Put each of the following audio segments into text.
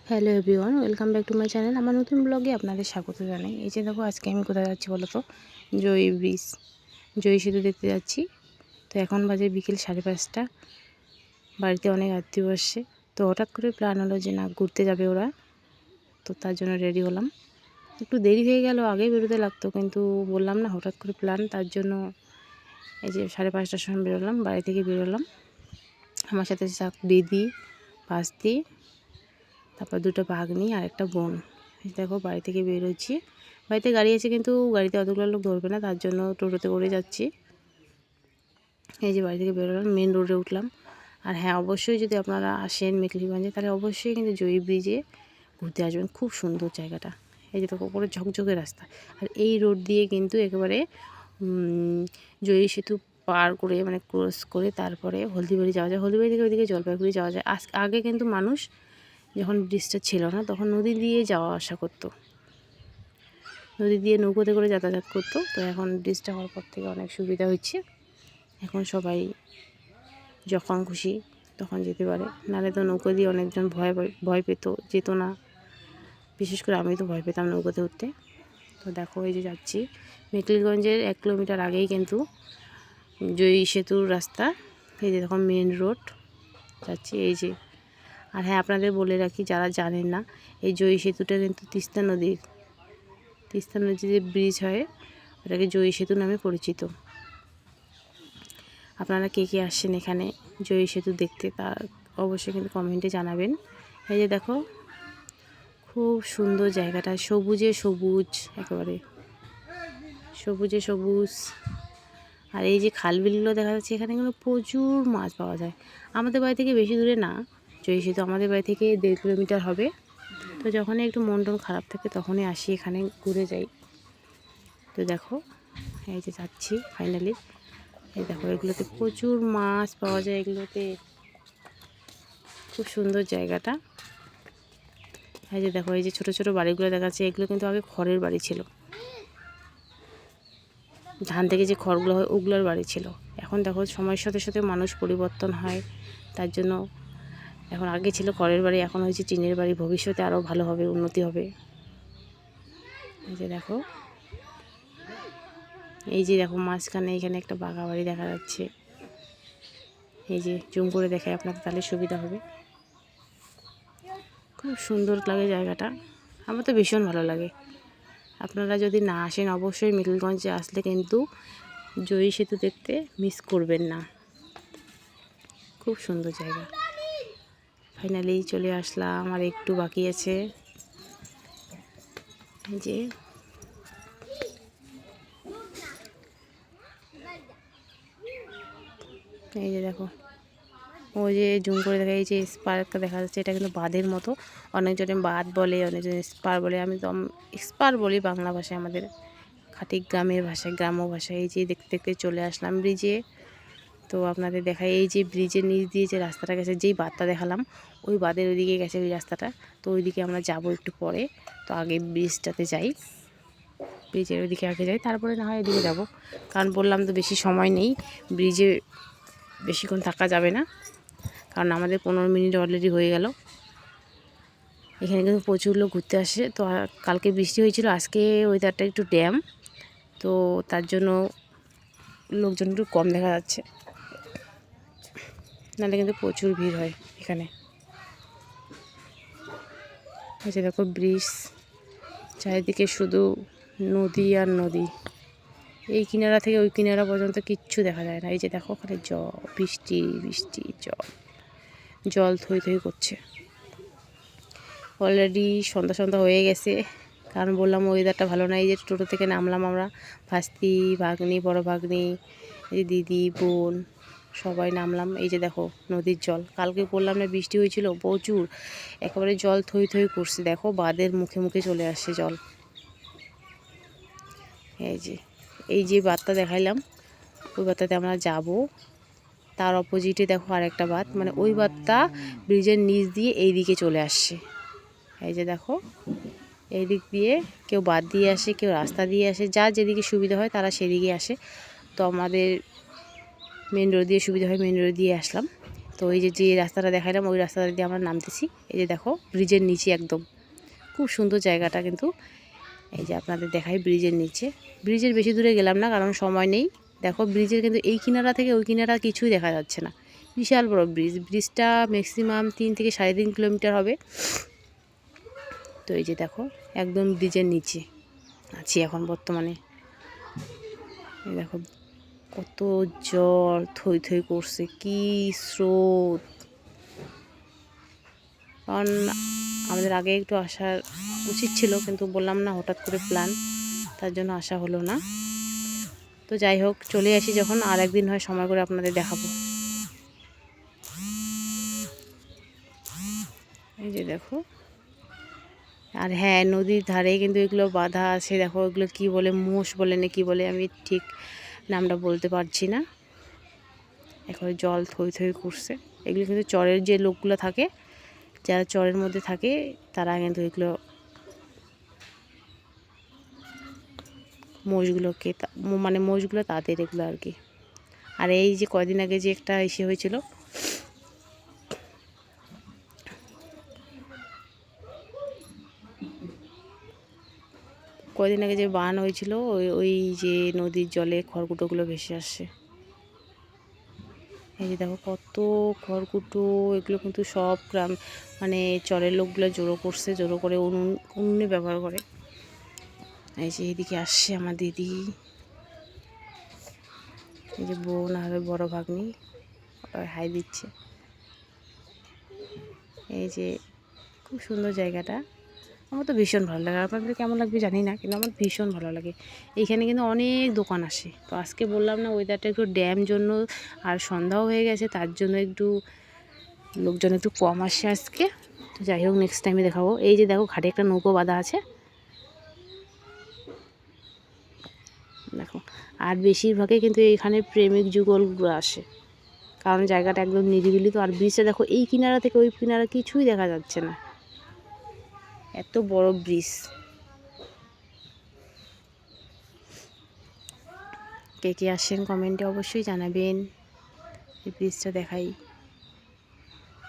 Hello everyone, welcome back to my channel. আমার নতুন ব্লগে আপনাদের স্বাগত জানাই। এই যে দেখো, আজকে আমি কোথায় যাচ্ছি বলো তো? জয়ী ব্রিজ, জয়ী সেতু দেখতে যাচ্ছি। তো এখন বাজে বিকেল 5:30। বাড়িতে অনেক আত্মীয় আসছে, তো হঠাৎ করে প্ল্যান হলো যে না, ঘুরতে যাবে ওরা। তো তার জন্য রেডি হলাম। একটু দেরি হয়ে গেল, আগেই বেরোতে লাগতো, কিন্তু বললাম না, হঠাৎ করে প্ল্যান, তার জন্য এই যে 5:30টার সময় বেরোলাম, বাড়ি থেকে বেরোলাম। আমার সাথে দিদি, ভাস্তি, তারপর দুটো ভাগ্নি আর একটা বোন। দেখো, বাড়ি থেকে বেরোচ্ছি। বাড়িতে গাড়ি আছে, কিন্তু গাড়িতে অতগুলো লোক ধরবে না, তার জন্য টোটোতে করে যাচ্ছি। এই যে বাড়ি থেকে বেরোলাম, মেন রোডে উঠলাম। আর হ্যাঁ, অবশ্যই যদি আপনারা আসেন মেখলিগঞ্জে, তাহলে অবশ্যই কিন্তু জয়ী ব্রিজে ঘুরতে আসবেন। খুব সুন্দর জায়গাটা। এই যে দেখো, উপরে ঝকঝকে রাস্তা। আর এই রোড দিয়ে কিন্তু একেবারে জয়ী সেতু পার করে, মানে ক্রস করে তারপরে হলদিবাড়ি যাওয়া যায়। হলদিবাড়ি থেকে ওইদিকে জলপাইগুড়ি যাওয়া যায়। আগে কিন্তু মানুষ, যখন ব্রিজটা ছিল না, তখন নদী দিয়ে যাওয়া আসা করতো, নদী দিয়ে নৌকোতে করে যাতায়াত করতো। তো এখন ব্রিজটা হওয়ার পর থেকে অনেক সুবিধা হচ্ছে। এখন সবাই যখন খুশি তখন যেতে পারে। নাহলে তো নৌকো দিয়ে অনেকজন ভয় পেত, যেত না। বিশেষ করে আমি তো ভয় পেতাম নৌকোতে উঠতে। তো দেখো, এই যে যাচ্ছি মেখলিগঞ্জের 1 কিলোমিটার আগেই কিন্তু জয়ী সেতুর রাস্তা। এই যে দেখো, মেন রোড যাচ্ছি। এই যে, আর হ্যাঁ, আপনাদের বলে রাখি যারা জানেন না, এই জয়ী সেতুটা কিন্তু তিস্তা নদীর যে ব্রিজ হয়, ওটাকে জয়ী সেতু নামে পরিচিত। আপনারা কে কে আসছেন এখানে জয়ী সেতু দেখতে, তা অবশ্যই কিন্তু কমেন্টে জানাবেন। এই যে দেখো, খুব সুন্দর জায়গাটা, সবুজে সবুজ, একেবারে সবুজে সবুজ। আর এই যে খালবিলগুলো দেখা যাচ্ছে, এখানে কিন্তু প্রচুর মাছ পাওয়া যায়। আমাদের বাড়ি থেকে বেশি দূরে না জয়ী সেতু, আমাদের বাড়ি থেকে 1.5 কিলোমিটার হবে। তো যখনই একটু মন টন খারাপ থাকে, তখনই আসি এখানে, ঘুরে যাই। তো দেখো, এই যে যাচ্ছি ফাইনালি। এই দেখো, এগুলোতে প্রচুর মাছ পাওয়া যায়, এগুলোতে খুব সুন্দর জায়গাটা। এই যে দেখো, এই যে ছোট ছোট বাড়িগুলো দেখা যাচ্ছে, এগুলো কিন্তু আগে খড়ের বাড়ি ছিল। ধান থেকে যে খড়গুলো হয়, ওগুলোর বাড়ি ছিল। এখন দেখো, সময়ের সাথে সাথে মানুষ পরিবর্তন হয়, তার জন্য এখন আগে ছিল খড়ের বাড়ি, এখন হয়েছে টিনের বাড়ি। ভবিষ্যতে আরও ভালো হবে, উন্নতি হবে। এই যে দেখো, মাঝখানে এখানে একটা বাঘা বাড়ি দেখা যাচ্ছে। এই যে জুম করে দেখাই আপনাদের, তাহলে সুবিধা হবে। খুব সুন্দর লাগে জায়গাটা, আমার তো ভীষণ ভালো লাগে। আপনারা যদি না আসেন, অবশ্যই মেখলিগঞ্জে আসলে কিন্তু জয়ী সেতু দেখতে মিস করবেন না। খুব সুন্দর জায়গা। ফাইনালি চলে আসলাম, আর একটু বাকি আছে। এই যে দেখো, ওই যে জুম করে দেখা, এই যে স্পারটা দেখা যাচ্ছে, এটা কিন্তু বাঁধের মতো। অনেকজনে বাঁধ বলে, অনেকজনে স্পার বলে। আমি তো স্পার বলি বাংলা ভাষায়, আমাদের খাঁটি গ্রামের ভাষায়, গ্রাম্য ভাষায়। এই যে দেখতে দেখতে চলে আসলাম ব্রিজে। তো আপনাদের দেখাই, এই যে ব্রিজের নিচ দিয়ে যে রাস্তাটা গেছে, যেই বাঁধটা দেখালাম, ওই বাঁধের ওইদিকে গেছে ওই রাস্তাটা। তো ওইদিকে আমরা যাব একটু পরে। তো আগে ব্রিজটাতে যাই, ব্রিজের ওইদিকে আগে যাই, তারপরে না হয় এদিকে যাব। কারণ বললাম তো, বেশি সময় নেই, ব্রিজে বেশিক্ষণ থাকা যাবে না, কারণ আমাদের 15 মিনিট অলরেডি হয়ে গেল। এখানে কিন্তু প্রচুর লোক ঘুরতে আসে। তো কালকে বৃষ্টি হয়েছিল, আজকে ওয়েদারটা একটু ড্যাম, তো তার জন্য লোকজন একটু কম দেখা যাচ্ছে, নাহলে কিন্তু প্রচুর ভিড় হয় এখানে। এই যে দেখো, ব্রিজ, চারিদিকে শুধু নদী আর নদী। এই কিনারা থেকে ওই কিনারা পর্যন্ত কিচ্ছু দেখা যায় না। এই যে দেখো, ওখানে বৃষ্টি বৃষ্টি, জল থই থই করছে। অলরেডি সন্ধ্যা সন্ধ্যা হয়ে গেছে, কারণ বললাম ওয়েদারটা ভালো না। এই যে টোটো থেকে নামলাম আমরা, ভাস্তি, ভাগ্নি, বড় ভাগ্নি, এই যে দিদি, বোন, সবাই নামলাম। এই যে দেখো, নদীর জল, কালকে বললাম না বৃষ্টি হয়েছিল প্রচুর, একেবারে জল থই থই করছে। দেখো, বাঁধের মুখে মুখে চলে আসছে জল। এই যে বাঁধটা দেখাইলাম, ওই বাঁধটাতে আমরা যাব। তার অপোজিটে দেখো আরেকটা বাঁধ, মানে ওই বাঁধটা ব্রিজের নিচ দিয়ে এই দিকে চলে আসছে। এই যে দেখো, এই দিক দিয়ে কেউ বাঁধ দিয়ে আসে, কেউ রাস্তা দিয়ে আসে, যার যেদিকে সুবিধা হয় তারা সেদিকে আসে। তো আমাদের মেন রোড দিয়ে সুবিধা হয়, মেন রোড দিয়ে আসলাম। তো এই যে রাস্তাটা দেখালাম ওই রাস্তাটা দিয়ে আমরা নামতেছি। এই যে দেখো ব্রিজের নিচে একদম খুব সুন্দর জায়গাটা, কিন্তু এই যে আপনাদের দেখাই ব্রিজের নিচে। ব্রিজের বেশি দূরে গেলাম না কারণ সময় নেই। দেখো ব্রিজের কিন্তু এই কিনারা থেকে ওই কিনারা কিছুই দেখা যাচ্ছে না, বিশাল বড় ব্রিজটা ম্যাক্সিমাম 3 থেকে 3.5 কিলোমিটার হবে। তো এই যে দেখো একদম ব্রিজের নিচে আছি এখন বর্তমানে। এই দেখো কত জল থই থই করছে, কি স্রোত। কারণ আমাদের আগে একটু আসার উচিত ছিল, কিন্তু বললাম না হঠাৎ করে প্ল্যান, তার জন্য আসা হলো না। তো যাই হোক চলে আসি যখন, আর একদিন হয় সময় করে আপনাদের দেখাবো। এই যে দেখো, আর হ্যাঁ নদীর ধারে কিন্তু এগুলো বাঁধা আছে। দেখো এগুলো কি বলে, মোষ বলে না কি বলে, আমি ঠিক নামটা বলতে পারছি না। এখন জল থই থই করছে। এগুলো কিন্তু চরের যে লোকগুলো থাকে, যারা চরের মধ্যে থাকে, তারা কিন্তু এগুলো মোষগুলোকে মানে মোষগুলো তাদের এগুলো আর কি। আর এই যে কয়দিন আগে যে একটা ইসে হয়েছিল, কয়দিন আগে যে বান হয়েছিল, ওই যে নদীর জলে খড়কুটোগুলো ভেসে আসছে। এই যে দেখো কত খড়কুটো, এগুলো কিন্তু সব গ্রাম মানে চরের লোকগুলো জড়ো করছে, জড়ো করে উনুনে ব্যবহার করে। এই যে এদিকে আসছে আমার দিদি, এই যে বোন আর বড় ভাগ্নি হাই দিচ্ছে। এই যে খুব সুন্দর জায়গাটা, আমার তো ভীষণ ভালো লাগে। আপনাদের কেমন লাগবে জানি না, কিন্তু আমার ভীষণ ভালো লাগে। এইখানে কিন্তু অনেক দোকান আসে। তো আজকে বললাম না ওয়েদারটা একটু ড্যাম জন্য আর সন্ধ্যাও হয়ে গেছে, তার জন্য একটু লোকজন একটু কম আসে আজকে। তো যাই হোক নেক্সট টাইমে দেখাবো। এই যে দেখো ঘাটে একটা নৌকো বাঁধা আছে, দেখো। আর বেশিরভাগই কিন্তু এখানে প্রেমিক যুগলগুলো আসে, কারণ জায়গাটা একদম নিরিবিলি। তো আর ব্রিজটা দেখো এই কিনারা থেকে ওই কিনারা কিছুই দেখা যাচ্ছে না, এত বড় ব্রিজ। কে কে আসেন কমেন্টে অবশ্যই জানাবেন। এই ব্রিজটা দেখাই,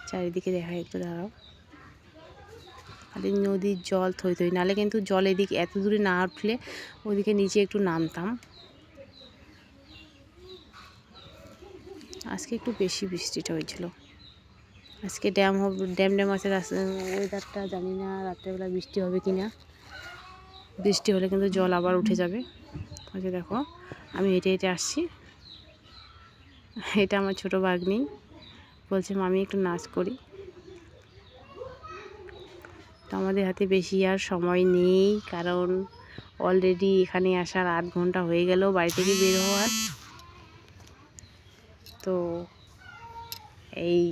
চারিদিকে দেখাই, একটু দাঁড়াও। খালি নদীর জল থই থই, নাহলে কিন্তু জল এদিকে এত দূরে না উঠলে ওদিকে নিচে একটু নামতাম। আজকে একটু বেশি বৃষ্টিটা হয়েছিল। আজকে ড্যাম আছে ওয়েদারটা জানি না রাত্রেবেলা বৃষ্টি হবে কি না। বৃষ্টি হলে কিন্তু জল আবার উঠে যাবে। ওই যে দেখো আমি হেঁটে হেঁটে আসছি, এটা আমার ছোটো ভাগ্নি, বলছে মামি একটু নাচ করি। তো আমাদের হাতে বেশি আর সময় নেই, কারণ অলরেডি এখানে আসার 8 ঘন্টা হয়ে গেল বাড়ি থেকে বের হওয়ার। তো এই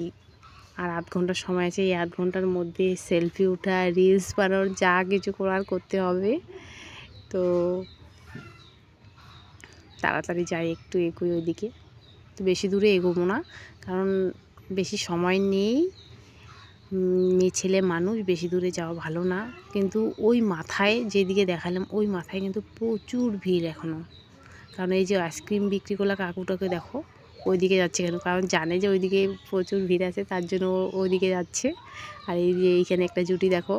আর 8 ঘন্টার সময় আছে, এই 8 ঘন্টার মধ্যে সেলফি ওঠা, রিলস বানানোর, যা কিছু করার করতে হবে। তো তাড়াতাড়ি যাই, একটু এগোই ওইদিকে। তো বেশি দূরে এগোবো না, কারণ বেশি সময় নেই। মেয়ে ছেলে মানুষ, বেশি দূরে যাওয়া ভালো না। কিন্তু ওই মাথায় যেদিকে দেখালাম ওই মাথায় কিন্তু প্রচুর ভিড় এখনও, কারণ এই যে আইসক্রিম বিক্রি করলা কাকুটাকে দেখো ওইদিকে যাচ্ছে কেন, কারণ জানে যে ওইদিকে প্রচুর ভিড় আছে, তার জন্য ওইদিকে যাচ্ছে। আর এই যে এইখানে একটা জুটি দেখো,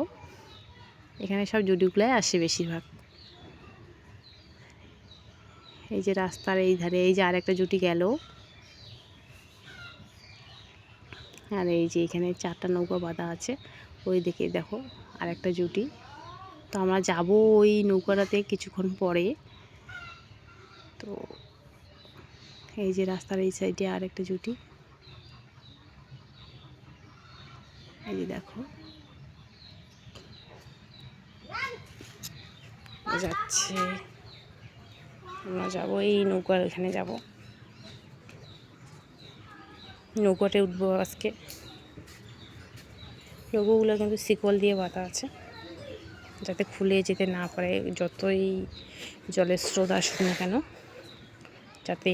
এখানে সব জুটিগুলাই আসে বেশিরভাগ। এই যে রাস্তার এই ধারে এই যে আরেকটা জুটি গেল। আর এই যে এখানে 4টা নৌকা বাঁধা আছে, ওই দিকে দেখো আরেকটা জুটি। তো আমরা যাব ওই নৌকাটাতে কিছুক্ষণ পরে। তো এই যে রাস্তার এই সাইডে আরেকটা জুটি, এই যে দেখো যাচ্ছে। আমরা যাবো এই নৌকার এখানে, যাব নৌকাতে উঠবো আজকে। নৌকোগুলো কিন্তু শিকল দিয়ে বাঁধা আছে, যাতে খুলে যেতে না পারে, যতই জলের স্রোত আসুক না কেন যাতে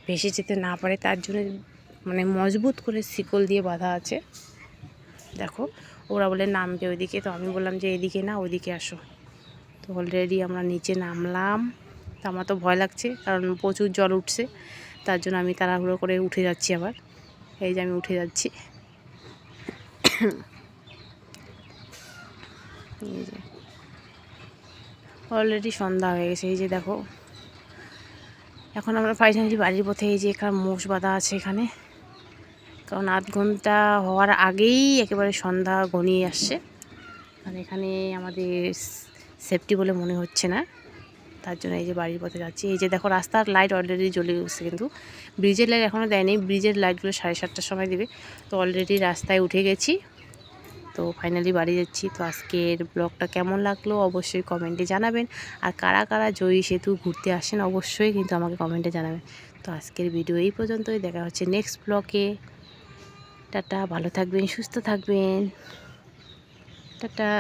ভেসে যেতে না পারে, তার জন্য মানে মজবুত করে শিকল দিয়ে বাঁধা আছে। দেখো ওরা বলে নামবে ওইদিকে, তো আমি বললাম যে এদিকে না ওইদিকে আসো। তো অলরেডি আমরা নিচে নামলাম। তো আমার তো ভয় লাগছে, কারণ প্রচুর জল উঠছে, তার জন্য আমি তাড়াহুড়ো করে উঠে যাচ্ছি আবার। এই যে আমি উঠে যাচ্ছি। এই যে অলরেডি সন্ধ্যা হয়ে গেছে। এই যে দেখো এখন আমরা ফাইনালি বাড়ির পথে। এই যে এখানে মোষ বাঁধা আছে এখানে, কারণ ৮ ঘন্টা হওয়ার আগেই একেবারে সন্ধ্যা ঘনিয়ে আসছে। আর এখানে আমাদের সেফটি বলে মনে হচ্ছে না, তার জন্য এই যে বাড়ির পথে যাচ্ছি। এই যে দেখো রাস্তার লাইট অলরেডি জ্বলে গেছে, কিন্তু ব্রিজের লাইট এখনও দেয়নি। ব্রিজের লাইটগুলো 7:30টার সময় দেবে। তো অলরেডি রাস্তায় উঠে গেছি, তো ফাইনালি বাড়ি যাচ্ছি। তো আজকের ব্লগটা কেমন লাগলো অবশ্যই কমেন্টে জানাবেন। আর কারা কারা জয়ী সেতু ঘুরতে আসেন অবশ্যই কিন্তু আমাকে কমেন্টে জানাবেন। তো আজকের ভিডিও এই পর্যন্তই, দেখা হচ্ছে নেক্সট ব্লগে। টাটা, ভালো থাকবেন, সুস্থ থাকবেন, টাটা।